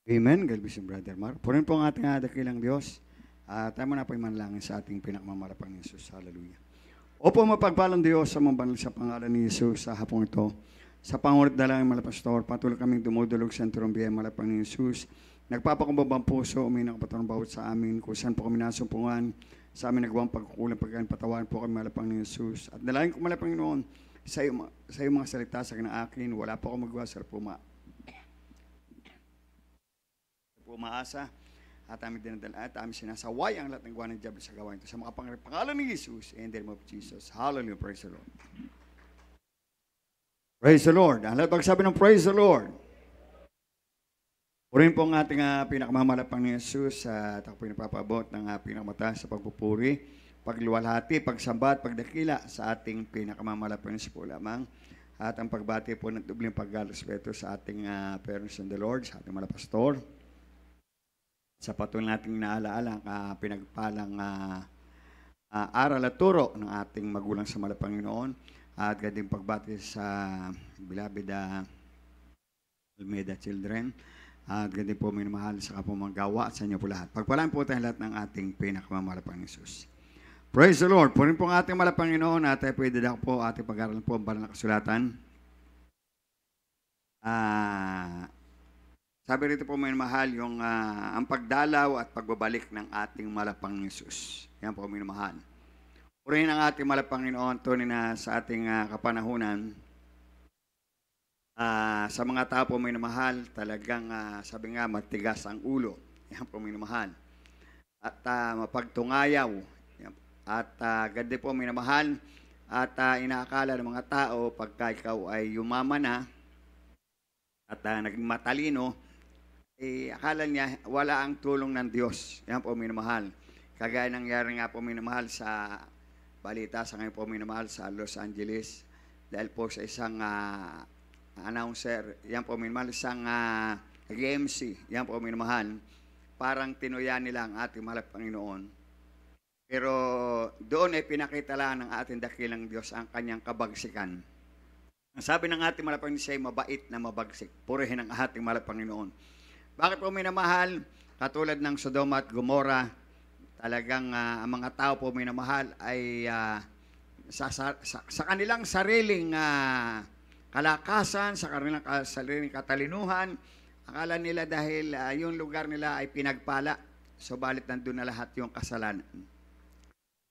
Amen. God bless you, Brother Mark. Purin po ang ating dakilang Diyos. Tayo muna po manalangin sa ating pinakmamalapang ni Jesus. Hallelujah. Opo, mapagpalang Diyos sa mga banal sa pangalan ni Jesus sa hapong ito. Sa pangulit dalangin, Malapastor, patuloy kaming dumudulog sa Turumbiya, malapang ni Jesus. Nagpapakumbabang puso, uminang kapatang bawat sa amin, kung saan po kami nasumpungan, sa amin nagawang pagkukulang, pagkain, patawan po kami malapang ni Jesus. At dalangin ko malapang noon, sa iyo mga salita sa akin, wala po akong magawa sa umaasa at aming dinadala at aming sinasaway ang lahat ng gawa ng Diablo sa gawain ito sa mga pangalan ni Jesus in the name of Jesus. Hallelujah. Praise the Lord. Praise the Lord. Ang lahat pagsabi ng praise the Lord. Purin po ang ating pinakamamalapang ni Jesus at ako po napapabot ng pinakamataas sa pagpupuri, pagluwalhati, pagsambat, pagdakila sa ating pinakamamalapang ni Jesus po lamang at ang pagbati po ng dubling pagrespeto sa ating parents in the Lord, sa ating mga pastor. Sa patuloy nating naalaala ang pinagpalang aral at turo ng ating magulang sa Malapanginoon at gading pagbati sa beloved Almeida children at gading po minamahal sa kapumanggawa at sa inyo po lahat. Pagpalaan po tayo lahat ng ating pinakamamalapang Jesus. Praise the Lord. Punin po ang ating Malapanginoon at tayo pwede na po ating pag-aaral po ang banal na kasulatan. Sabi rito po may mahal yung ang pagdalaw at pagbabalik ng ating malapang Jesus. Yan po may mahal. Purihin ang ating malapanginoon tunay na sa ating kapanahunan. Sa mga tao po may mahal, talagang sabi nga matigas ang ulo. Yan po may mahal. At mapagtungayaw. At ganda po may mahal. At inaakala ng mga tao pagka ikaw ay yumaman na at naging matalino, akala niya wala ang tulong ng Diyos. Yan po minamahal. Kagaya nangyari nga po minamahal sa balita sa ngayon po minamahal sa Los Angeles dahil po sa isang announcer, yan po minamahal, isang MC, yan po minamahal. Parang tinuyan nila ang ating mahal Panginoon. Pero doon ay pinakita lang ng ating dakilang Diyos ang kanyang kabagsikan. Ang sabi ng ating mahal Panginoon siya ay mabait na mabagsik. Purihin ang ating mahal Panginoon. Bakit po minamahal? Katulad ng Sodoma at Gomora, talagang ang mga tao po minamahal ay sa kanilang sariling kalakasan, sa kanilang sariling katalinuhan, akala nila dahil yung lugar nila ay pinagpala, subalit nandun na lahat yung kasalanan.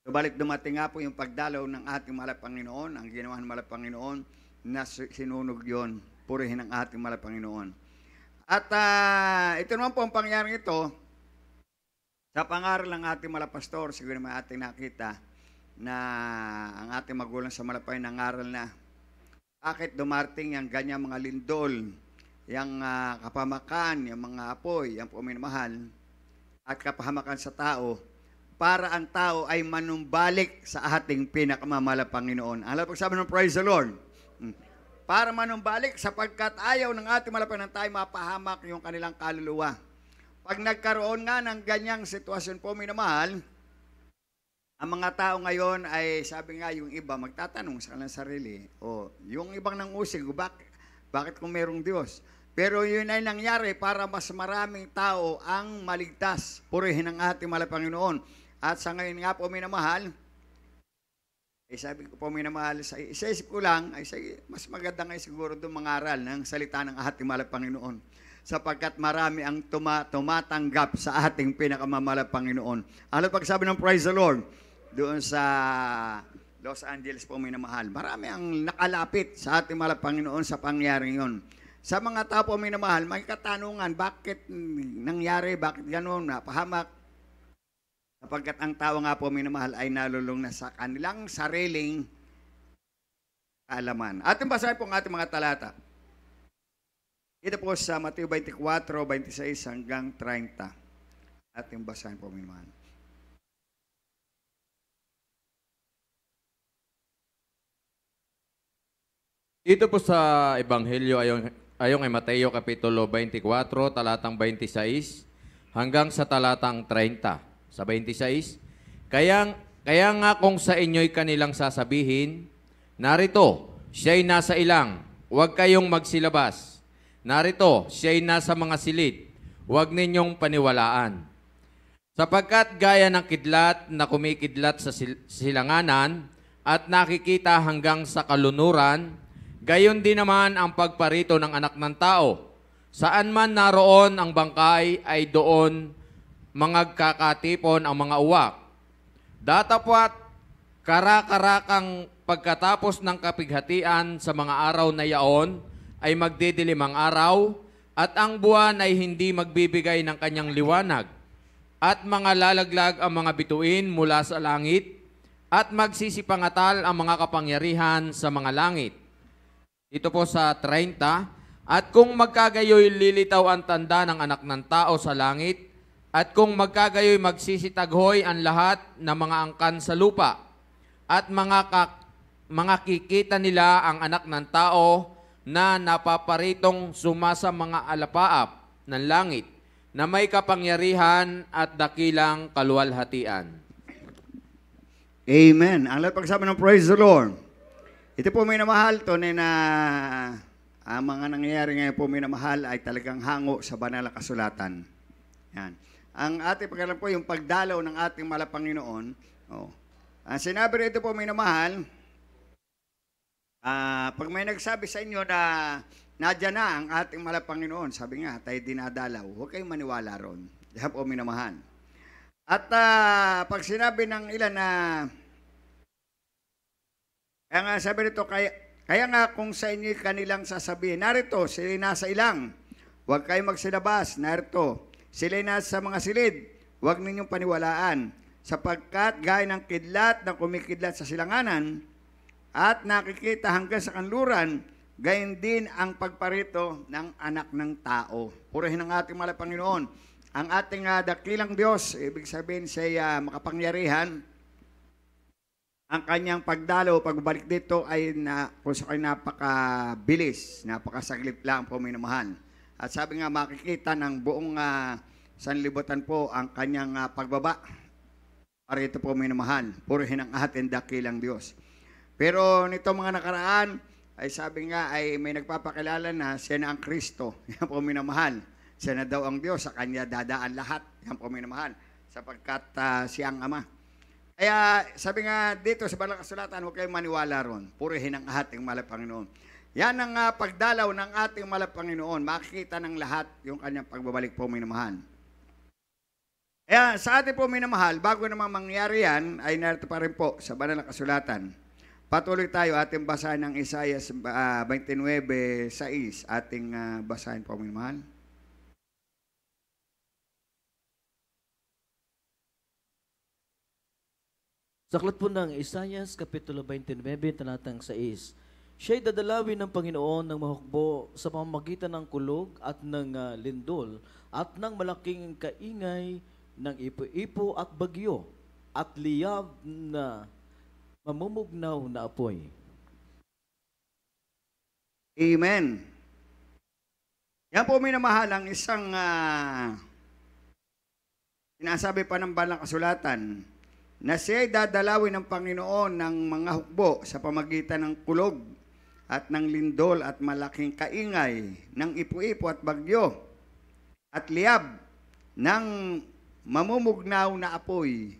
Subalit dumating nga po yung pagdalaw ng ating mahal Panginoon, ang ginawa ng mahal Panginoon, na sinunog yon. Purihin ang ating mahal Panginoon. At ito naman po ang pangyaring ito, sa pangaral ng ating malapastor, siguro naman ating nakita na ang ating magulang sa Malapay nangaral na bakit dumarting yung ganyan mga lindol, yung kapamakan, yung mga apoy, yung puminamahal, at kapahamakan sa tao, para ang tao ay manumbalik sa ating pinakamamala Panginoon. Alam po sabi ng praise the Lord. Para manumbalik sapagkat ayaw ng ating malapanan tayo mapahamak yung kanilang kaluluwa. Pag nagkaroon nga ng ganyang sitwasyon po, minamahal, ang mga tao ngayon ay sabi nga yung iba magtatanong sa kanilang sarili, yung ibang nangusig, bakit kung merong Diyos? Pero yun ay nangyari para mas maraming tao ang maligtas. Purihin ang ating mahal Panginoon. At sa ngayon nga po, minamahal, sabi ko po minamahal, sa isip ko lang, mas maganda nga siguro doon mangaral ng salita ng ating mahal Panginoon. Sapagkat marami ang tumatanggap sa ating pinakamamahal Panginoon. Ano pagsabi ng praise the Lord? Doon sa Los Angeles po minamahal. Marami ang nakalapit sa ating mahal Panginoon sa pangyaring yon. Sa mga tao po minamahal, may katanungan, bakit nangyari, bakit gano'n, napahamak? Sapagkat ang tao nga po minamahal ay nalulung na sa kanilang sariling kaalaman. Ating basahin po ang ating mga talata. Ito po sa Mateo 24, 26 hanggang 30. Ating basahin po minamahal. Dito po sa Ebanghelyo ayon kay Mateo Kapitulo 24, talatang 26 hanggang sa talatang 30. Sa 26, kaya nga kung sa inyo'y kanilang sasabihin, narito, siya'y nasa ilang, huwag kayong magsilabas. Narito, siya'y nasa mga silid, huwag ninyong paniwalaan. Sapagkat gaya ng kidlat na kumikidlat sa silanganan at nakikita hanggang sa kalunuran, gayon din naman ang pagparito ng anak ng tao. Saan man naroon ang bangkay ay doon mangagkakatipon ang mga uwak. Datapwat kara-karakang pagkatapos ng kapighatian sa mga araw na yaon ay magdidilim ang araw at ang buwan ay hindi magbibigay ng kanyang liwanag at mga lalaglag ang mga bituin mula sa langit at magsisipangatal ang mga kapangyarihan sa mga langit. Ito po sa 30, at kung magkagayoy lilitaw ang tanda ng anak ng tao sa langit, at kung magkagayoy magsisitaghoy ang lahat ng mga angkan sa lupa, at mga kikita nila ang anak ng tao na napaparitong sumasa mga alapaap ng langit, na may kapangyarihan at dakilang kaluwalhatian. Amen. Ang lahat pagsabi ng praise the Lord. Ito po minamahal to na ang mga nangyayari ngayon po minamahal ay talagang hango sa banal na kasulatan. Yan. Ang ating pagkalan po yung pagdalaw ng ating mahal Panginoon. Oh. Ang sinabi rito po minamahal, pag may nagsabi sa inyo na nadyan na ang ating mahal Panginoon, sabi nga, tayo dinadalaw, huwag kayong maniwala ron. Yan po minamahal. At pag sinabi ng ilan na kaya nga sabi nito, kaya nga kung sa inyo kanilang sasabihin, narito, sila nasa ilang, huwag kayong magsilabas, narito, sila nasa mga silid, huwag ninyong paniwalaan, sapagkat gaya ng kidlat na kumikidlat sa silanganan, at nakikita hanggang sa kanluran, gayon din ang pagparito ng anak ng tao. Purihin ang ating mahal Panginoon. Ang ating dakilang Diyos, ibig sabihin siya makapangyarihan, ang kanyang pagdalo, pagbalik dito ay kung sa kanya napakabilis, napakasaglit lang po minamahal. At sabi nga makikita ng buong sanlibutan po ang kanyang pagbaba. Para ito po minamahal, purihin ang ating dakilang Diyos. Pero nito mga nakaraan, ay sabi nga ay may nagpapakilala na siya na ang Kristo. Yan po minamahal. Siya na daw ang Diyos, sa kanya dadaan lahat. Yan po minamahal, sapagkat siya ang Ama. Kaya sabi nga dito sa banal na kasulatan, huwag kayong maniwala ron. Purihin ang ating mahal Panginoon. Yan ang pagdalaw ng ating mahal Panginoon. Makikita ng lahat yung kanyang pagbabalik po minamahal. Kaya sa ating po minamahal, bago naman mangyari yan, ay narito pa rin po sa banal na kasulatan. Patuloy tayo ating basahin ng Isaiah 29:6. Ating basahin po minamahal. Sa aklat po ng Isaias, Kapitulo 29, talatang 6, siya'y dadalawin ng Panginoon ng mahukbo sa pamamagitan ng kulog at ng lindol at ng malaking kaingay ng ipo-ipo at bagyo at liyab na mamumugnaw na apoy. Amen. Yan po minamahal ang isang sinasabi pa ng banal na kasulatan, na siya'y dadalawin ng Panginoon ng mga hukbo sa pamagitan ng kulog at ng lindol at malaking kaingay ng ipo-ipo at bagyo at liyab ng mamumugnaw na apoy.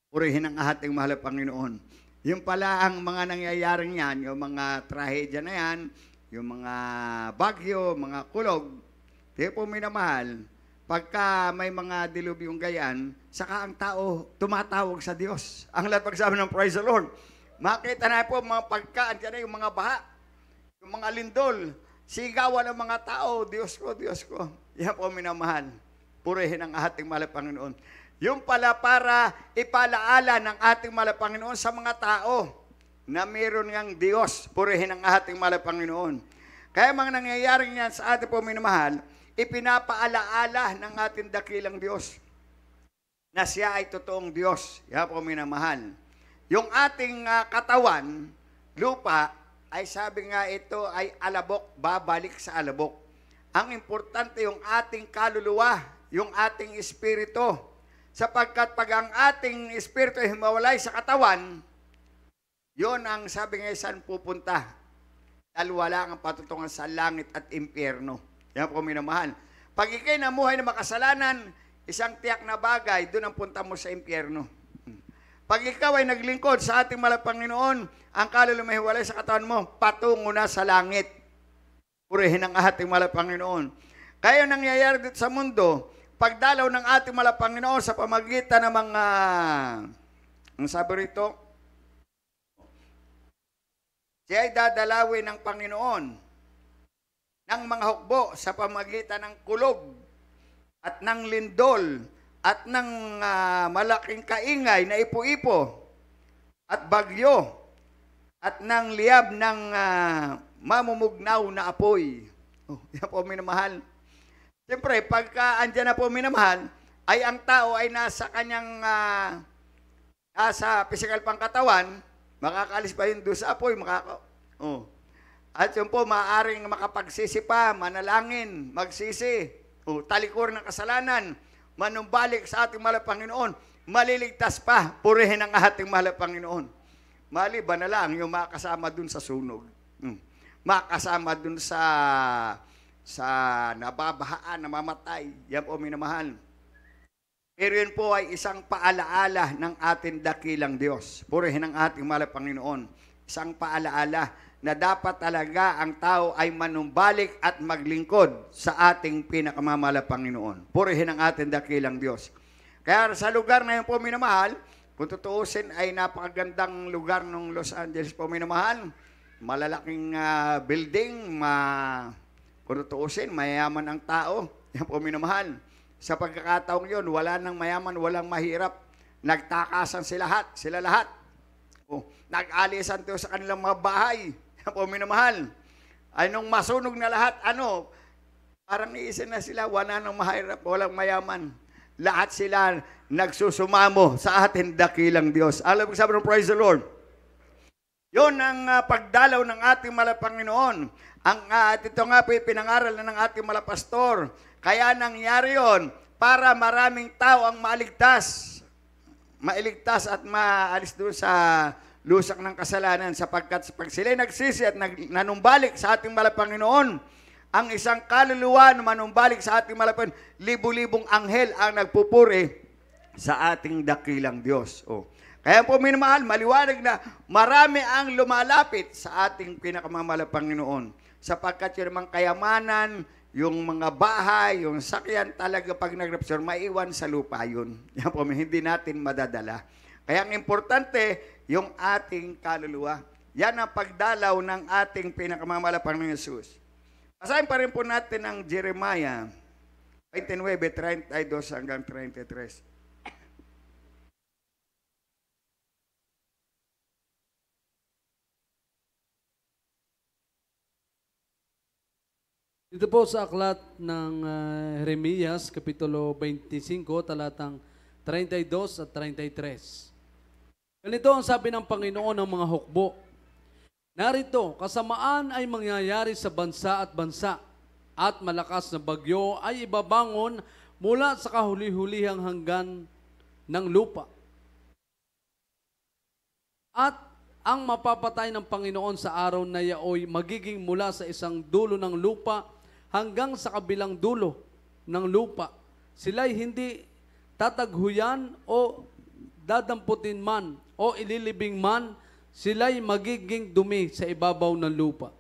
Purihin ang ating mahal Panginoon. Yung pala ang mga nangyayaring yan, yung mga trahedya na yan, yung mga bagyo, mga kulog, di po minamahal, pagka may mga dilubyong gayan, saka ang tao tumatawag sa Diyos. Ang lahat pagsabi ng praise the Lord. Makita na po mga pagkaan, yan yung mga baha, yung mga lindol, sigawan ng mga tao, Diyos ko, Diyos ko. Yan po minamahal. Purihin ang ating mahal Panginoon. Yung pala para ipalaala ng ating mahal Panginoon sa mga tao na meron ngang Diyos. Purihin ang ating mahal Panginoon. Kaya mga nangyayaring yan sa ating po minamahal, ipinapaalaala ng ating dakilang Diyos na siya ay totoong Diyos. Yan po minamahal. Yung ating katawan, lupa, ay sabi nga ito ay alabok, babalik sa alabok. Ang importante yung ating kaluluwa, yung ating espiritu. Sapagkat pag ang ating espiritu ay himawalay sa katawan, yon ang sabi nga saan pupunta. Dahil wala ang patutungan sa langit at impyerno. Yan po minamahal. Pag ikay namuhay na makasalanan, isang tiyak na bagay, doon ang punta mo sa impyerno. Pag ikaw ay naglingkod sa ating mahal na Panginoon, ang kaluluwa may hiwalay sa katawan mo, patungo na sa langit. Purihin ang ating mahal na Panginoon. Kaya nangyayari dito sa mundo, pagdalaw ng ating mahal na Panginoon sa pamagitan ng mga, ang sabi rito, siya ay dadalawin ng Panginoon ng mga hukbo sa pamagitan ng kulog at ng lindol at ng malaking kaingay na ipo-ipo at bagyo at ng liyab ng mamumugnaw na apoy. Yan po, minamahal. Siyempre, pagka andyan na po, minamahal, ay ang tao ay nasa kanyang nasa physical pang katawan, makakaalis pa yun doon sa apoy, At yun po, maaaring makapagsisi pa, manalangin, magsisi, talikur ng kasalanan, manumbalik sa ating mahal na Panginoon, maliligtas pa, purihin ang ating mahal na Panginoon. Maliban na lang yung makasama dun sa sunog. Makasama dun sa nababahaan, namamatay. Yan po, minamahal. Pero yun po ay isang paalaala ng ating dakilang Diyos. Purihin ang ating mahal na Panginoon. Isang paalaala na dapat talaga ang tao ay manumbalik at maglingkod sa ating pinakamamahal na Panginoon. Purihin ang ating dakilang Diyos. Kaya sa lugar na yun po, minamahal, kung tutuusin ay napakagandang lugar ng Los Angeles po, minamahal. Malalaking building, kung tutuusin, mayaman ang tao. Yan po, minamahal. Sa pagkakataong yun, wala nang mayaman, walang mahirap. Nagtakasan sila lahat. Nag-alisan to sa kanilang mga bahay. Yan po, minamahal. Ay nung masunog na lahat, parang iisa na sila, wala nang mahirap, walang mayaman. Lahat sila nagsusumamo sa ating dakilang Diyos. Alam mo sabi ng praise the Lord. Yun ang pagdalaw ng ating mahal na Panginoon. Ito nga po pinangaral na ng ating mahal na pastor. Kaya nangyari yun para maraming tao ang mailigtas at maalis doon sa lusak ng kasalanan, sapagkat pag sila'y nagsisi at nanumbalik sa ating mahal na Panginoon, ang isang kaluluwa na manumbalik sa ating mahal na Panginoon, libu-libong anghel ang nagpupuri sa ating dakilang Diyos. Kaya po, minamahal, maliwanag na marami ang lumalapit sa ating pinakamamahal na Panginoon, sapagkat yung mga kayamanan, yung mga bahay, yung sakyan, talaga pag nag-rapture, maiwan sa lupa yun. Yan po, hindi natin madadala. Kaya ang importante, yung ating kaluluwa. Yan ang pagdalaw ng ating pinakamamahal na Panginoon Yesus. Basahin pa rin po natin ang Jeremiah 29:32 hanggang 33. Dito po sa aklat ng Jeremias, Kapitulo 25, talatang 32 at 33. Ganito ang sabi ng Panginoon ng mga hukbo. Narito, kasamaan ay mangyayari sa bansa at malakas na bagyo ay ibabangon mula sa kahuli-hulihang hanggan ng lupa. At ang mapapatay ng Panginoon sa araw na yaoy magiging mula sa isang dulo ng lupa hanggang sa kabilang dulo ng lupa. Sila'y hindi tataghuyan o dadamputin man o ililibing man, sila'y magiging dumi sa ibabaw ng lupa.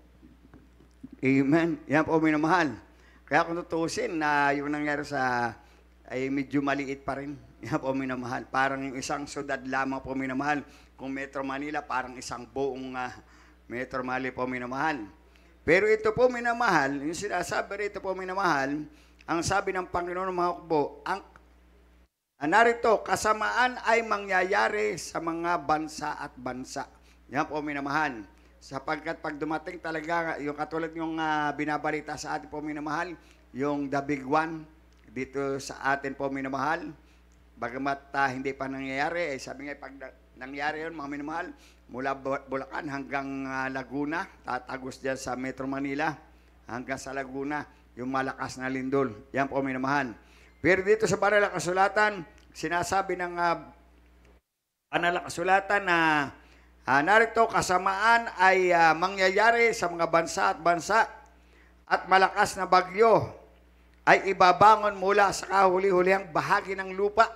Amen. Yan po, minamahal. Kaya kung tutusin na yung nangyari ay medyo maliit pa rin. Yan po, minamahal. Parang yung isang syudad lamang po, minamahal. Kung Metro Manila, parang isang buong Metro Manila po, minamahal. Pero ito po, minamahal, yung sinasabi rito po, minamahal, ang sabi ng Panginoon ng mga hukbo, narito, kasamaan ay mangyayari sa mga bansa at bansa. Yan po, minamahal. Sapagkat pag dumating talaga, yung katulad yung binabalita sa atin po, minamahal, yung the big one, dito sa atin po, minamahal, bagamat hindi pa nangyayari, sabi nga, pag nangyari yun, mga minamahal, mula Bulacan hanggang Laguna, tatagos dyan sa Metro Manila, hanggang sa Laguna, yung malakas na lindol. Yan po, minamahal. Pero dito sa banal na kasulatan, sinasabi ng banal na kasulatan na narito kasamaan ay mangyayari sa mga bansa at malakas na bagyo ay ibabangon mula sa kahuli-hulihang bahagi ng lupa.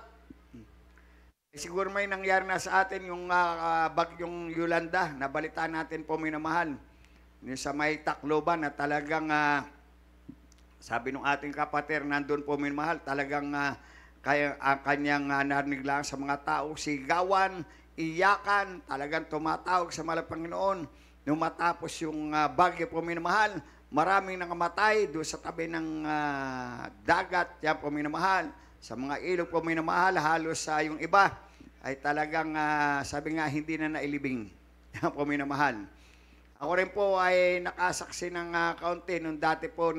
Siguro may nangyari na sa atin yung bagyong Yolanda, nabalita natin po minamahal. Yung sa may Tacloban na talagang sabi ng ating kapatid, nandun po minamahal, talagang kanyang narinig lang sa mga tao, sigawan, iyakan, talagang tumatawag sa mahal Panginoon. Nung matapos yung bagyo po minamahal, maraming nangamatay doon sa tabi ng dagat, yan po minamahal. Sa mga ilog po minamahal, halos yung iba ay talagang sabi nga hindi na nailibing. Yan po minamahal. Ako rin po ay nakasaksi ng kaunti nung dati po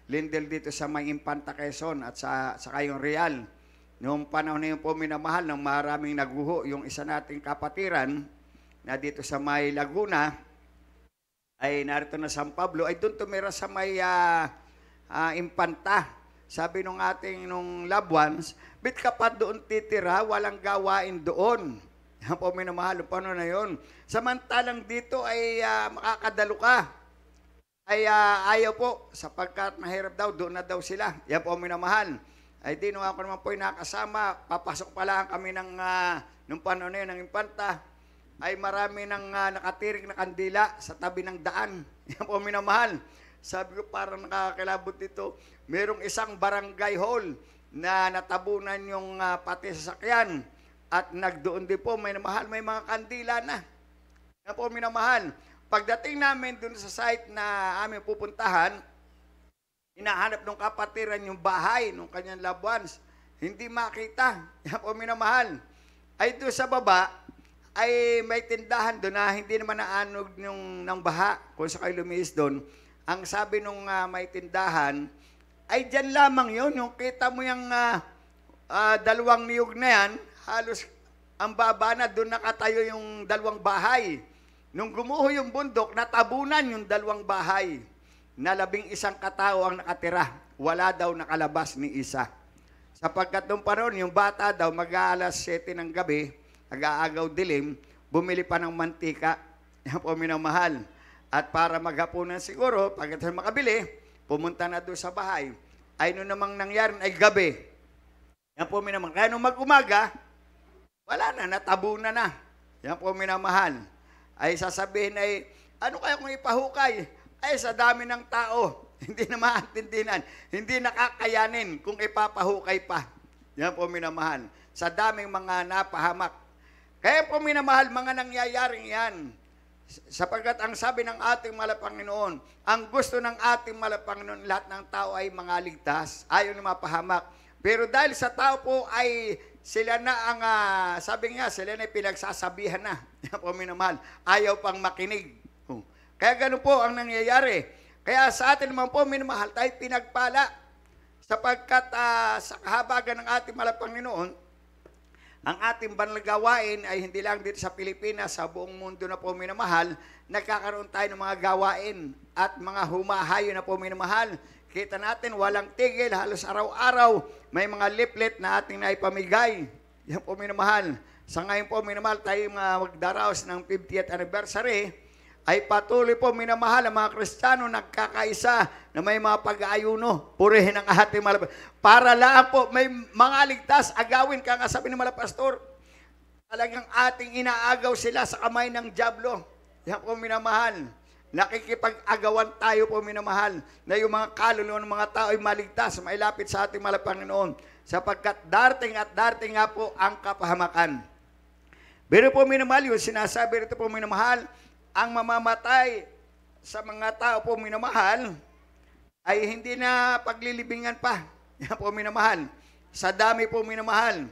lindel dito sa may Infanta Quezon at sa kayong Real. Noong panahon na yun po minamahal, nang maraming naguho yung isa nating kapatiran na dito sa may Laguna, ay narito na San Pablo, ay doon tumira sa may Infanta. Sabi nung ating nung loved ones, bit ka pa doon titira, walang gawain doon. Yan po minamahal, paano na yun? Samantalang dito ay makakadalo ka. Ay ayaw po, sapagkat mahirap daw, doon na daw sila. Yan po minamahal. Ay di nung ako naman po yung nakasama, papasok pa lang kami nung panahon na yun, ng Infanta, ay marami nang nakatirik na kandila sa tabi ng daan. Yan po minamahal. Sabi ko parang nakakilabot dito, merong isang barangay hall na natabunan yung pati sasakyan at nagdoon din po, may namahal, may mga kandila na. Yan po minamahal. Pagdating namin dun sa site na aming pupuntahan, hinahanap ng kapatiran yung bahay ng kanyang loved ones. Hindi makita. Yan po minamahal. Ay doon sa baba, ay may tindahan doon na hindi naman naanog ng baha kung sa kayo lumiis doon. Ang sabi nung may tindahan, ay dyan lamang yun. Yung kita mo yung dalawang niyog na yan, halos ang baba na, doon nakatayo yung dalawang bahay. Nung gumuho yung bundok, natabunan yung dalawang bahay. Na 11 katao ang nakatira. Wala daw nakalabas ni isa. Sapagkat nung panahon, yung bata daw mag-aalas 7 ng gabi, nag-aagaw dilim, bumili pa ng mantika. Yan po minamahal. At para maghapunan siguro, pagkatapos makabili, pumunta na doon sa bahay. Ay nung namang nangyari ay gabi. Yan po minamahal. Kaya nung mag-umaga, wala na, natabunan na. Yan po minamahal. Ay sasabihin ay, ano kaya kung ipahukay? Ay sa dami ng tao, hindi na maintindihan, hindi nakakayanin kung ipapahukay pa. Yan po minamahal. Sa daming mga napahamak. Kaya po minamahal, mga nangyayaring yan. Sapagkat ang sabi ng ating mahal Panginoon, ang gusto ng ating mahal Panginoon, lahat ng tao ay mga ligtas, ayaw na mapahamak. Pero dahil sa tao po ay sila na ang, sabi nga, sila na pinagsasabihan na. Yan po minamahal, ayaw pang makinig. Kaya ganun po ang nangyayari. Kaya sa atin naman po, minamahal, tayo pinagpala. Sapagkat sa kahabagan ng ating mahal Panginoon, ang ating banal gawain ay hindi lang dito sa Pilipinas, sa buong mundo na po minamahal, nagkakaroon tayo ng mga gawain at mga humahayo na po minamahal. Kita natin, walang tigil, halos araw-araw, may mga leaflet na ating naipamigay. Yan po minamahal. Sa ngayon po minamahal, tayo magdaraos ng 50th anniversary, ay patuloy po minamahal ang mga Kristiyano nagkakaisa na may mga pag-aayuno. Purihin ang ating mahal. Para lang po may mga ligtas, agawin ka nga sabi ng mahal pastor. Talagang ating inaagaw sila sa kamay ng dyablo. Yan po minamahal. Nakikipag-agawan tayo po minamahal na yung mga kaluluwa ng mga tao ay maligtas, mailapit sa ating mahal Panginoon. Sapagkat darating at darating nga po ang kapahamakan. Pero po minamahal, yung sinasabi rito po minamahal, ang mamamatay sa mga tao po minamahal ay hindi na paglilibingan pa. Yan po minamahal. Sa dami po minamahal.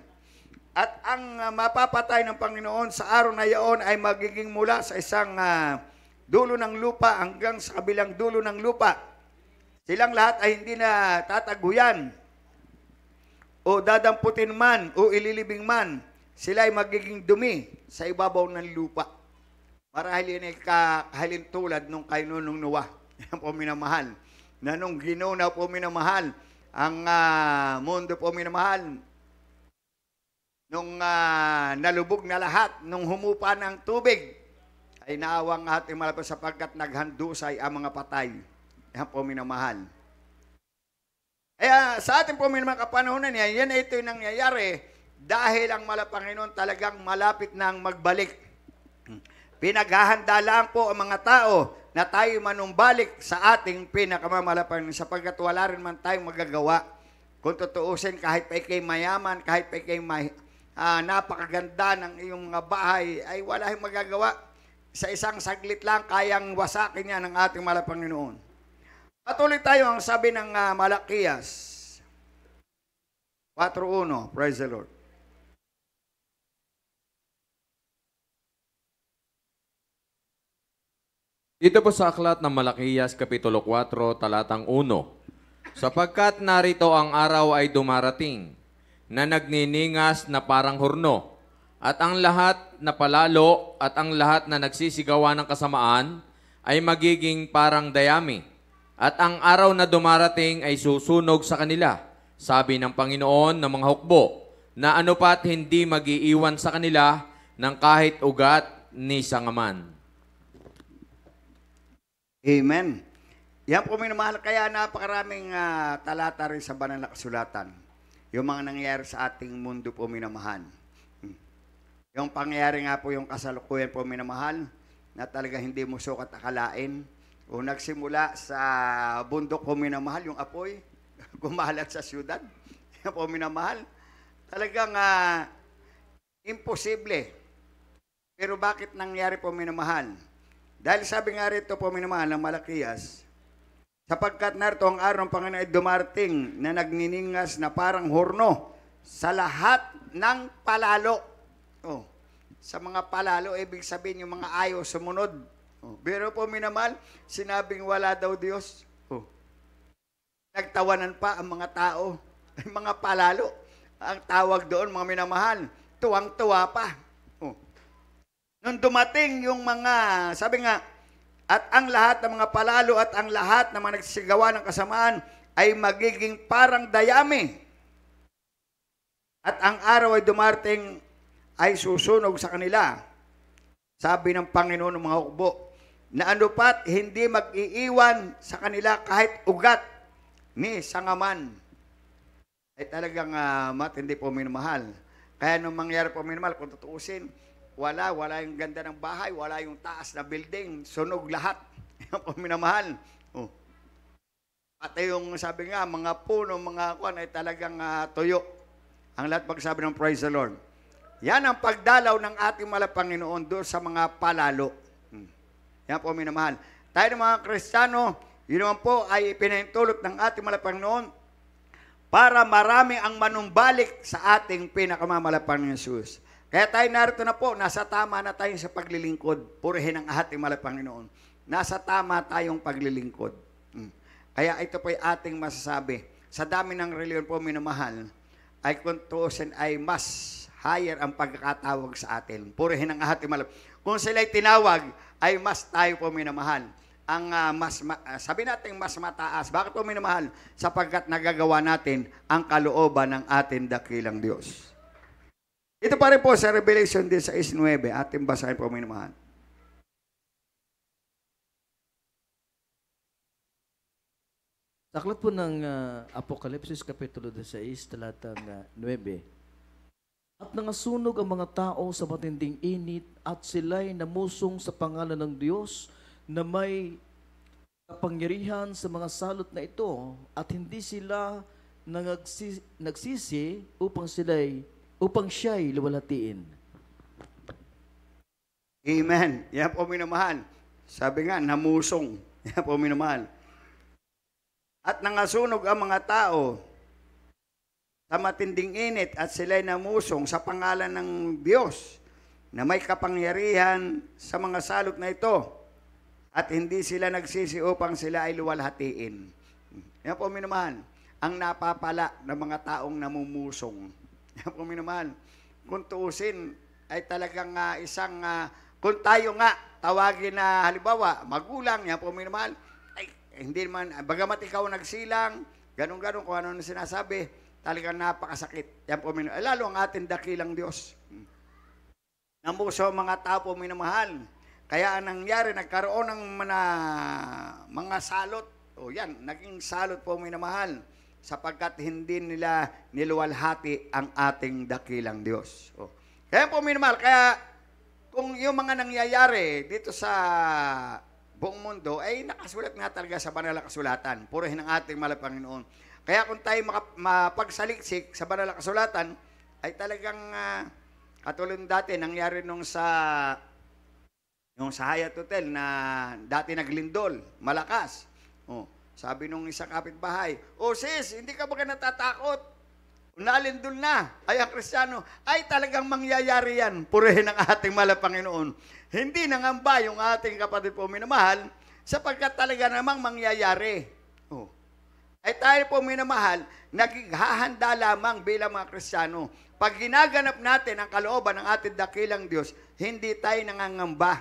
At ang mapapatay ng Panginoon sa araw na iyon ay magiging mula sa isang dulo ng lupa hanggang sa kabilang dulo ng lupa. Silang lahat ay hindi na tataguyan o dadamputin man o ililibing man. Sila ay magiging dumi sa ibabaw ng lupa. Marahil yun ay kahalin tulad nung kay Nunong Noah. Yan po minamahal. Na nung ginunaw po minamahal, ang mundo po minamahal, nung nalubog na lahat, nung humupa ng tubig, ay naawang ating malapit sapagkat naghandusay ang mga patay. Yan po minamahal. Kaya sa ating po mga kapanahonan yan ito yung nangyayari dahil ang Panginoon talagang malapit nang magbalik. Pinaghahanda lang po ang mga tao na tayo manumbalik sa ating pinakamamalapan sapagkat wala rin man tayong magagawa. Kung tutuusin, kahit pa ikay mayaman, kahit pa ikay napakaganda ng iyong mga bahay, ay wala yung magagawa. Sa isang saglit lang, kayang wasakin niya ng ating Panginoon. Patuloy tayo ang sabi ng Malakiyas 4:1. Praise the Lord. Dito po sa aklat ng Malakiyas, Kapitulo 4, talatang 1. Sapagkat narito ang araw ay dumarating, na nagniningas na parang hurno, at ang lahat na palalo at ang lahat na nagsisigawa ng kasamaan ay magiging parang dayami. At ang araw na dumarating ay susunog sa kanila, sabi ng Panginoon ng mga hukbo, na ano pat hindi mag-iiwan sa kanila ng kahit ugat ni sangaman. Amen. Yan po minamahal. Kaya napakaraming talata rin sa banal na kasulatan. Yung mga nangyayari sa ating mundo po minamahal. Yung pangyayari nga po yung kasalukuyan po minamahal na talaga hindi mo sukat akalain. O nagsimula sa bundok po minamahal, yung apoy, kumalat sa syudad. Yan po minamahal. Talagang imposible. Pero bakit nangyari po minamahal? Dahil sabi nga rito po minamahal ng Malakiyas, sapagkat narito ang araw ng Panginoon ay dumarating na nagniningas na parang horno sa lahat ng palalo. Oh, sa mga palalo, ibig sabihin yung mga ayaw sumunod. Oh, pero po minamahal, sinabing wala daw Diyos. Oh, nagtawanan pa ang mga tao, ay mga palalo. Ang tawag doon, mga minamahal, tuwang-tuwa pa. Nung dumating yung mga, sabi nga, at ang lahat ng mga palalo at ang lahat ng mga nagsisigawa ng kasamaan ay magiging parang dayami. At ang araw ay dumarating ay susunog sa kanila. Sabi ng Panginoon ng mga hukbo, na ano pat hindi mag-iiwan sa kanila kahit ugat ni sangaman. Ay talagang matindi po minamahal. Kaya nung mangyari po minamahal, kung tutuusin, wala yung ganda ng bahay, wala yung taas na building, sunog lahat. Yan po minamahal. Oh. At yung sabi nga, mga puno, mga kwan ay talagang tuyo. Ang lahat pagsabi ng praise the Lord. Yan ang pagdalaw ng ating Panginoon doon sa mga palalo. Yan po minamahal. Tayo ng mga Kristiyano, yun naman po ay pinahintulot ng ating Panginoon para marami ang manumbalik sa ating pinakamamalapan ng Jesus. Kaya tayo narito na po, nasa tama na tayo sa paglilingkod. Purihin ang ating Panginoon. Nasa tama tayong paglilingkod. Kaya ito po ay ating masasabi. Sa dami ng reliyon po minamahal, ay kung tuusin ay mas higher ang pagkakatawag sa atin. Purihin ang ating Kung sila'y tinawag, ay mas tayo po minamahal. Ang sabi natin mas mataas. Bakit po minamahal? Sapagkat nagagawa natin ang kalooban ng ating dakilang Diyos. Ito pa rin po sa Revelation 16:9. Ating basahin po minamahal. Sa aklat po ng Apokalipsis Kapitulo 16, talatang 9. At nangasunog ang mga tao sa matinding init at sila'y namusong sa pangalan ng Diyos na may kapangyarihan sa mga salot na ito at hindi sila nagsisi upang siya'y luwalhatiin. Amen. Yan po minamahal. Sabi nga, namusong. Yan po minamahal. At nangasunog ang mga tao sa matinding init at sila'y namusong sa pangalan ng Diyos na may kapangyarihan sa mga salot na ito at hindi sila nagsisi upang sila ay luwalhatiin. Yan po minamahal. Ang napapala ng mga taong namumusong. Yan po minamahal. Kung tuusin ay talagang kung tayo nga tawagin na halimbawa magulang, yan po minamahal, ay hindi naman, bagamat ikaw nagsilang, ganun-ganun kung ano na sinasabi, talagang napakasakit. Yan po minamahal. Lalo ang ating dakilang Diyos. Namuso mga tao po minamahal. Kaya ang nangyari, nagkaroon ng mga salot. O yan, naging salot po minamahal. sapagkat hindi nila niluwalhati ang ating dakilang Diyos. Oh. Kaya po minamahal, kaya kung yung mga nangyayari dito sa buong mundo ay nakasulat nga talaga sa banal na kasulatan. Purihin ang ating mahal na Panginoon. Kaya kung tayo mapagsaliksik sa banal na kasulatan, ay talagang katulad dati nangyari nung sa Hyatt Hotel na dati naglindol, malakas. Oh, sabi nung isang kapitbahay, "Oh sis, hindi ka ba natatakot? Nalindol na." Ay ang Kristiyano, ay talagang mangyayari yan. Purihin ang ating mahal na Panginoon. Hindi nangamba yung ating kapatid po minamahal, sapagkat talaga namang mangyayari. Oh. Ay tayo po minamahal, naghahanda lamang bilang mga Kristiyano. Pag ginaganap natin ang kalooban ng ating dakilang Diyos, hindi tayo nangangamba.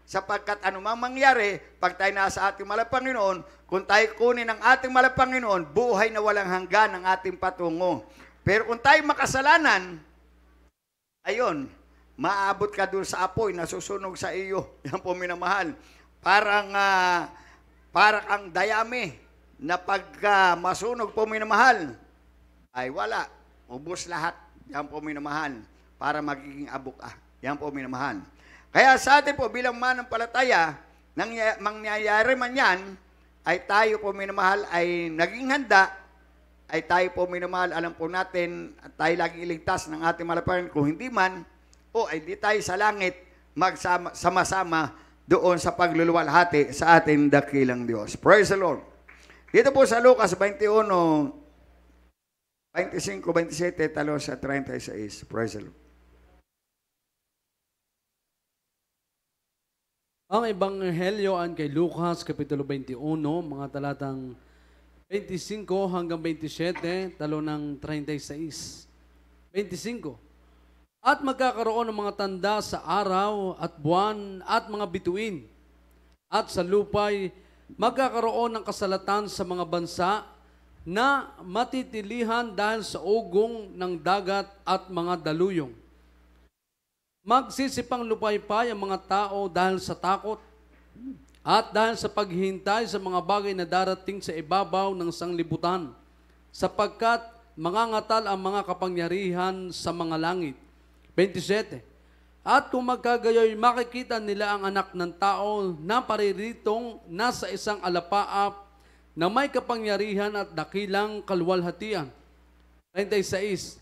Sapagkat anumang mangyari, pag tayo nasa ating mahal na Panginoon, kung tayo kunin ang ating mahal na Panginoon, buhay na walang hanggan ang ating patungo. Pero kung tayo makasalanan, ayun, maabot ka doon sa apoy na susunog sa iyo. Yan po minamahal. Parang kang dayami na pagka masunog po minamahal, ay wala. Ubos lahat. Yan po minamahal. Para magiging abok Yan po minamahal. Kaya sa atin po bilang manampalataya, mangyayari man yan, ay tayo po minamahal ay naging handa, ay tayo po minamahal, alam po natin, at tayo laging iligtas ng ating malaparan. Kung hindi man, ay di tayo sa langit magsama-sama doon sa pagluluwalhati sa ating dakilang Diyos. Praise the Lord. Dito po sa Lucas 21, 25, 27, talo sa 36. Praise the Lord. Ang Ebanghelyo an kay Lucas, Kapitulo 21, mga talatang 25 hanggang 27, talo ng 36. 25. At magkakaroon ng mga tanda sa araw at buwan at mga bituin. At sa lupay, magkakaroon ng kasalatan sa mga bansa na matitilihan dahil sa ugong ng dagat at mga daluyong. Magsisipang lupaypay ang mga tao dahil sa takot at dahil sa paghihintay sa mga bagay na darating sa ibabaw ng sanglibutan, sapagkat mangangatal ang mga kapangyarihan sa mga langit. 27. At kung magkagayoy, makikita nila ang anak ng tao na pariritong nasa isang alapaap na may kapangyarihan at dakilang kaluwalhatian. 36.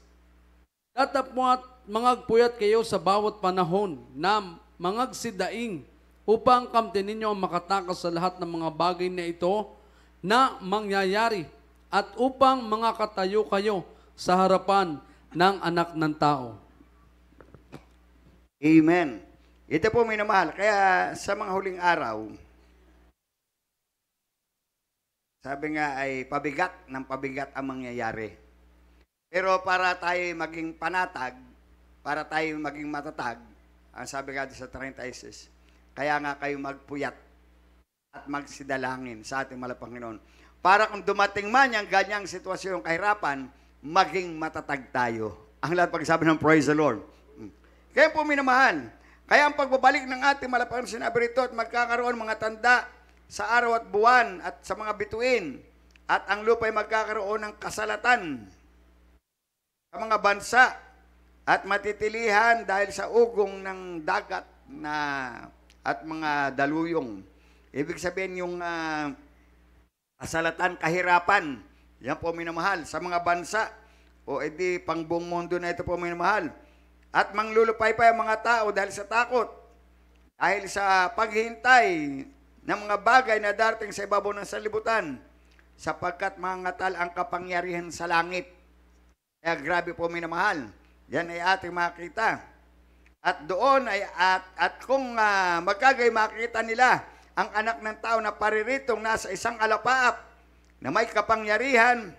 Tatapwat mangagpuyat kayo sa bawat panahon na mangagsidaing upang kamtin ninyo ang makatakas sa lahat ng mga bagay na ito na mangyayari at upang mangakatayo kayo sa harapan ng anak ng tao. Amen. Ito po minamahal. Kaya sa mga huling araw, sabi nga ay pabigat ng pabigat ang mangyayari. Pero para tayo maging panatag, para tayo maging matatag, ang sabi nga sa 36, kaya nga kayo magpuyat at magsidalangin sa ating mahal na Panginoon. Para kung dumating man yung ganyang sitwasyon, kahirapan, maging matatag tayo. Ang lahat pagsabi ng praise the Lord. Kaya po minamahal, kaya ang pagbabalik ng ating mahal na Panginoon, sinabi rito, at magkakaroon mga tanda sa araw at buwan at sa mga bituin, at ang lupa ay magkakaroon ng kasalatan sa mga bansa at matitilihan dahil sa ugong ng dagat at mga daluyong. Ibig sabihin yung kasalatan, kahirapan, yan po minamahal sa mga bansa o edi pang buong mundo na ito po minamahal. At manglulupay pa ang mga tao dahil sa takot, dahil sa paghihintay ng mga bagay na darating sa ibabaw ng sanlibutan, sapagkat mangangatal ang kapangyarihan sa langit. Kaya grabe po minamahal. Yan ay ating makita. At doon ay at kung magkagay makita nila ang anak ng tao na pariritong nasa isang alapaap na may kapangyarihan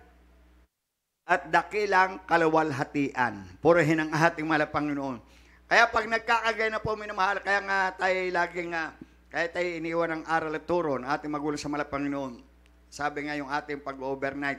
at dakilang kaluwalhatian. Purihin ang ating mahal na Panginoon. Kaya pag nagkakagay na po minamahal, kaya nga tayo laging kaya tayo iniwan ng aral at turo ng ating magulang sa mahal na Panginoon. Sabi nga yung ating pag-overnight,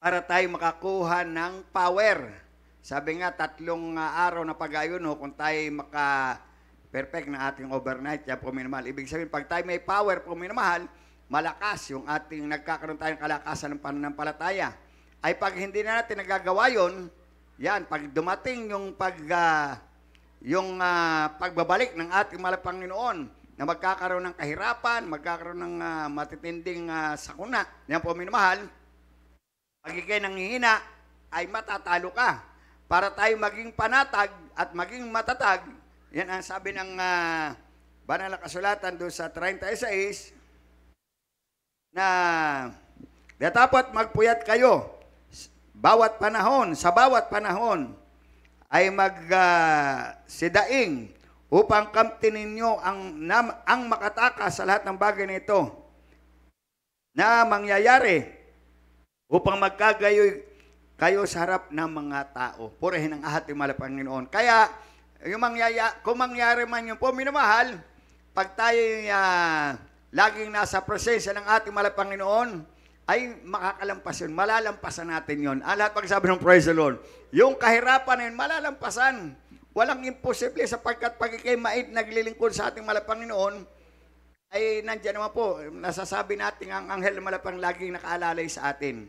para tayo makakuha ng power. Sabi nga, 3 araw na pag-ayuno, kung tayo maka-perfect na ating overnight, yan po minamahal. Ibig sabihin, pag tayo may power po minamahal, malakas, yung ating nagkakaroon tayong kalakasan ng pananampalataya, ay pag hindi na natin nagagawa yun, yan, pag dumating yung pagbabalik ng ating mahal na Panginoon, na magkakaroon ng kahirapan, magkakaroon ng matitinding sakuna, yan po minamahal, pag ikay nanghihina, ay matatalo ka. Para tayo maging panatag at maging matatag, yan ang sabi ng banal na kasulatan doon sa 36, na dapat magpuyat kayo sa bawat panahon ay sidaing upang kamtin ninyo ang makatakas sa lahat ng bagay na ito na mangyayari upang magkagayoy kayo sa harap ng mga tao. Purihin ang ating mahal na Panginoon. Kaya, kung mangyari man yun po, minamahal, pag tayo laging nasa presensya ng ating mahal na Panginoon, ay makakalampas yun. Malalampasan natin yun. Lahat pagsabi ng praise the Lord. Yung kahirapan na yun, malalampasan. Walang imposible sapagkat pag ikay mait naglilingkod sa ating mahal na Panginoon, ay nandiyan naman po, nasasabi natin ang anghel na malapang laging nakaalalay sa atin.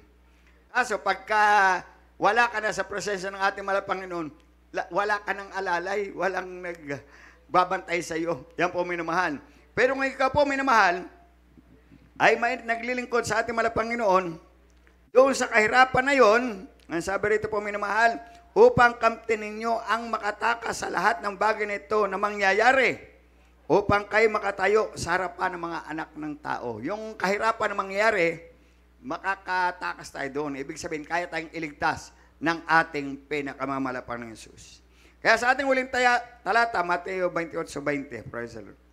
Kaso pagka wala ka na sa presensya ng ating mahal na Panginoon, wala ka ng alalay, walang nagbabantay sa iyo. Yan po minamahal. Pero ngayon ka po minamahal, ay naglilingkod sa ating mahal na Panginoon, doon sa kahirapan na yon, ang sabi rito po minamahal, upang kamtin ninyo ang makatakas sa lahat ng bagay na ito na mangyayari, upang kayo makatayo sa harapan ng mga anak ng tao. Yung kahirapan na mangyayari, makakatakas tayo doon. Ibig sabihin, kaya tayong iligtas ng ating pinakamamalapang ng Jesus. Kaya sa ating huling talata, Mateo 28:20. Praise the Lord.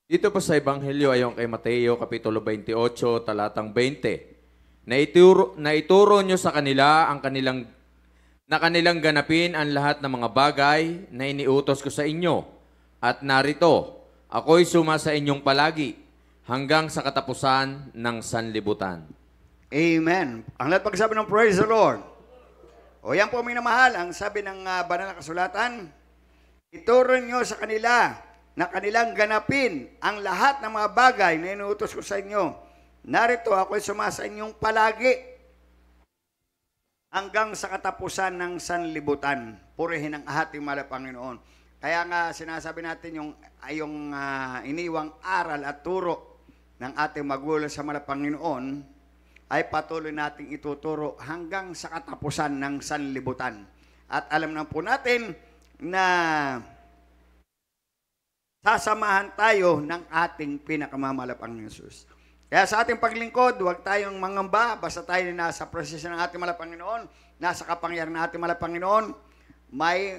Dito po sa Ebanghelyo ayon kay Mateo, Kapitulo 28, talatang 20. Naituro nyo sa kanila na kanilang ganapin ang lahat ng mga bagay na iniutos ko sa inyo. At narito, ako'y suma sa inyong palagi hanggang sa katapusan ng sanlibutan. Amen. Ang lahat pagsabi ng praise the Lord. O yan po minamahal, ang sabi ng banal na kasulatan, ituro nyo sa kanila na kanilang ganapin ang lahat ng mga bagay na inuutos ko sa inyo. Narito, ako'y suma sa inyong palagi hanggang sa katapusan ng sanlibutan. Purihin ang ating mahal na Panginoon. Kaya nga sinasabi natin yung iniwang aral at turo ng ating magulang sa mahal na Panginoon ay patuloy nating ituturo hanggang sa katapusan ng sanlibutan. At alam na po natin na sasamahan tayo ng ating pinakamamalapang Jesus. Kaya sa ating paglingkod, huwag tayong mangamba, basta tayo nasa presensya ng ating mahal na Panginoon, nasa kapangyarihan ng ating mahal na Panginoon, may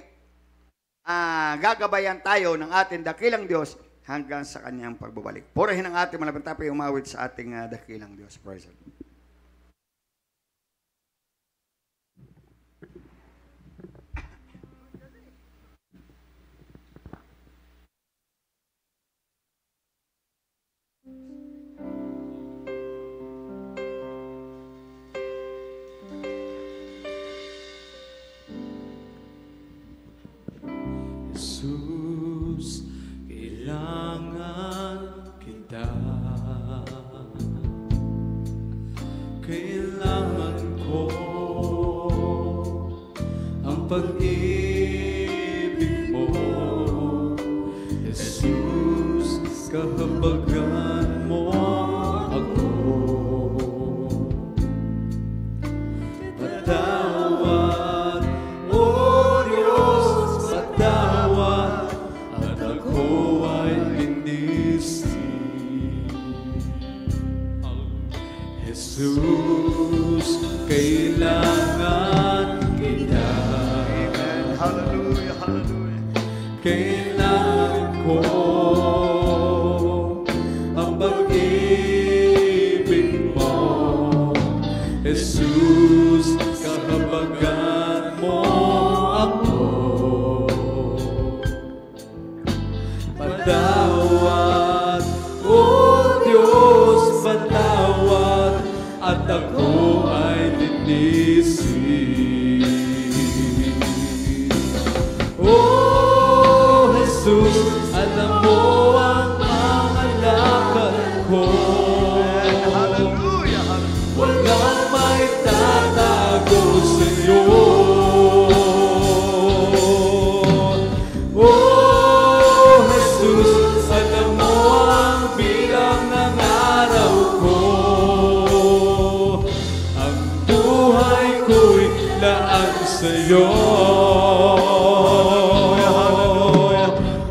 gagabayan tayo ng ating dakilang Diyos hanggang sa kanyang pagbabalik. Purihin ang ating mahal na Panginoon, umawit sa ating dakilang Diyos. Praise God. Jesus, kailangan kita. Kailangan ko ang pag-ibig mo. Jesus, kahabagan mo ako. Patawad, O Diyos, patawad, at ako ay linisin. Jesus, kailangan kita. Amen. Hallelujah, hallelujah. Kailangan ko ang pag-ibig mo. Jesus, kahabagan mo ako. Patawad, O Diyos, patawad, at ako ay linisin. alam mo ang mga lakad ko. Hallelujah. Walang may tatago sa'yo. Oh, Jesus, alam mo ang bilang ng araw ko. Ang buhay ko'y laan sa'yo.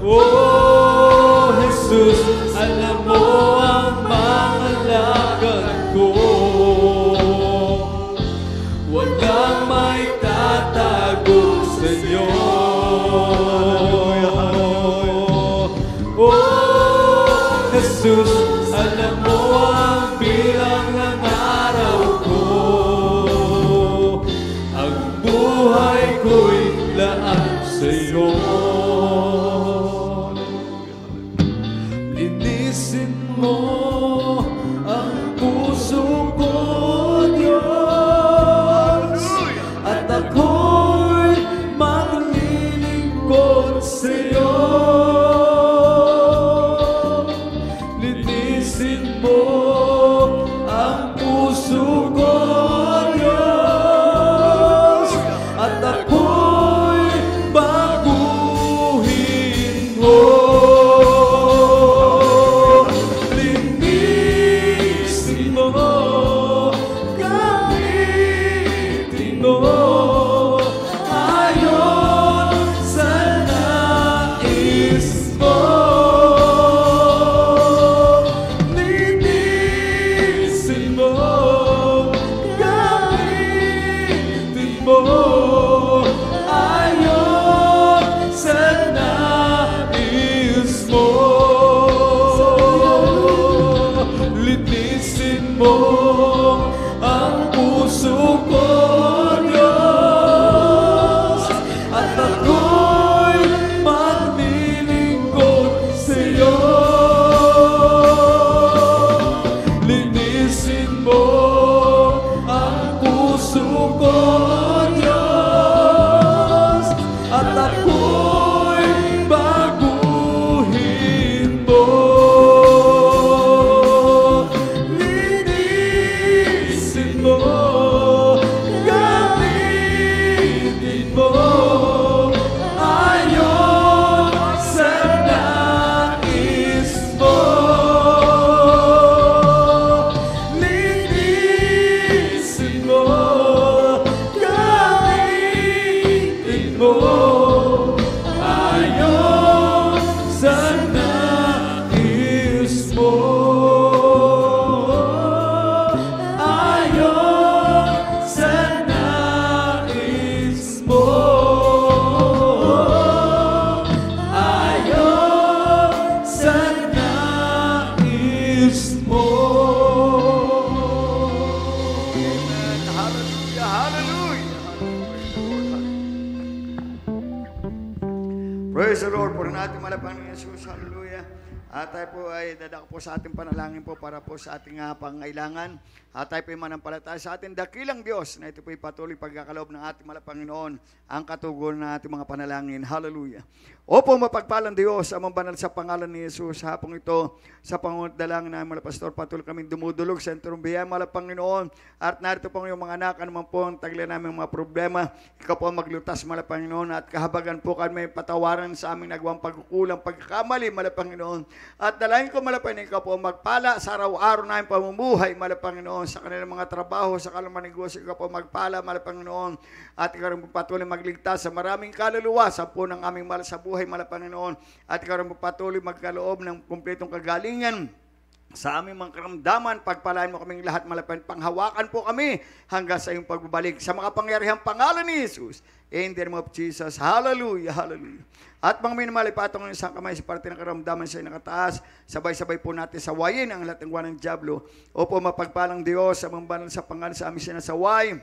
Oh, Jesus, alam mo ang mga lakad ko. Walang may tatago sa'yo. Oh, Jesus, alam mo ang bilang ng araw ko. Ang buhay ko'y laan sa'yo. Linisin mo ang puso ko, Diyos, at ako'y maglilingkod sa'yo. Linisin mo ang puso ko, Diyos, at ako'y baguhin mo. Linisin mo, gamitin mo, ayon sa nais mo. Linisin mo, gamitin mo, ayon sa nais mo. Linisin mo ang puso ko, Diyos, at ako'y maglilingkod sa'yo. Linisin mo ang puso ko, Diyos, at ako'y baguhin mo. Linisin mo, gamitin mo, ayon sa nais mo. Linisin mo, gamitin mo, ayon sa nais mo. Ayon sa nais mo. Ayon sa nais mo. Hallelujah, hallelujah. Praise the Lord. Puro natin malapang ni Jesus. Hallelujah. At tayo po ay dadako po sa ating panalangin po para po sa ating pangailangan. At tayo po ay manampalataya sa ating dakilang Diyos na ito po ay patuloy pagkakaloob ng ating Panginoon ang katugon ng ating mga panalangin. Hallelujah. Opo, mapagpalang Diyos, amang banal sa pangalan ni Jesus, hapong ito, sa pangundalang na mga pastor, patuloy kaming dumudulog sa entrong biyaya, mga Panginoon, at narito po yung mga anak, anuman po ang tagli namin mga problema, ikaw po ang maglutas, mga Panginoon, at kahabagan po kami patawaran sa aming nagawang pagkukulang, pagkakamali, mga Panginoon, at dalahin ko, mga Panginoon, ikaw po ang magpala sa araw-araw namin pamumuhay, mga Panginoon, sa kanilang mga trabaho, sa kanilang mga negosyo, ikaw po magpala, mga Panginoon, at ikaw rin patuloy magligtas sa maraming kaluluwa, sa po ng aming mahal sa buhay, mga Panginoon, at ikaw rin patuloy magkaloob ng kumpletong kagalingan sa aming mga karamdaman, pagpalain mo kaming lahat, malapan, panghawakan po kami hanggang sa iyong pagbabalik sa mga pangyarihang pangalan ni Jesus. In the name of Jesus. Hallelujah, hallelujah. At mga minamali, patong ng isang kamay sa parte ng karamdaman sa nakataas, sabay-sabay po natin sawayin ang lahat ng gawa ng dyablo. Opo, mapagpalang Diyos, sa mga banal sa pangalan sa aming sinasaway,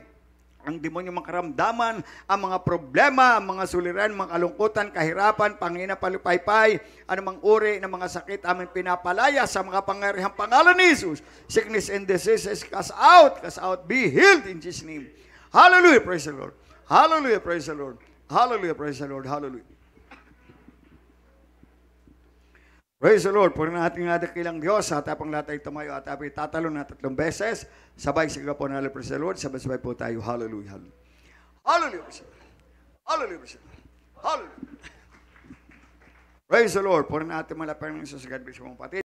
ang demonyo mga karamdaman, ang mga problema, ang mga suliran, mga kalungkutan, kahirapan, pangina, palupaypay, anumang uri ng mga sakit, aming pinapalaya sa mga pangyarihang pangalan ni Jesus. Sickness and diseases, cast out, be healed in Jesus' name. Hallelujah, praise the Lord. Hallelujah, praise the Lord. Hallelujah, praise the Lord. Hallelujah. Praise the Lord. Puro na ating dakilang Diyos. At apang lahat ay tumayo at apoy tatalon na 3 beses. Sabay sigaw po na praise the Lord. Sabay-sabay po tayo. Hallelujah. Hallelujah. Hallelujah. Hallelujah. Praise the Lord. Puro na ating malapang ng Jesus. God bless you mga kapatid.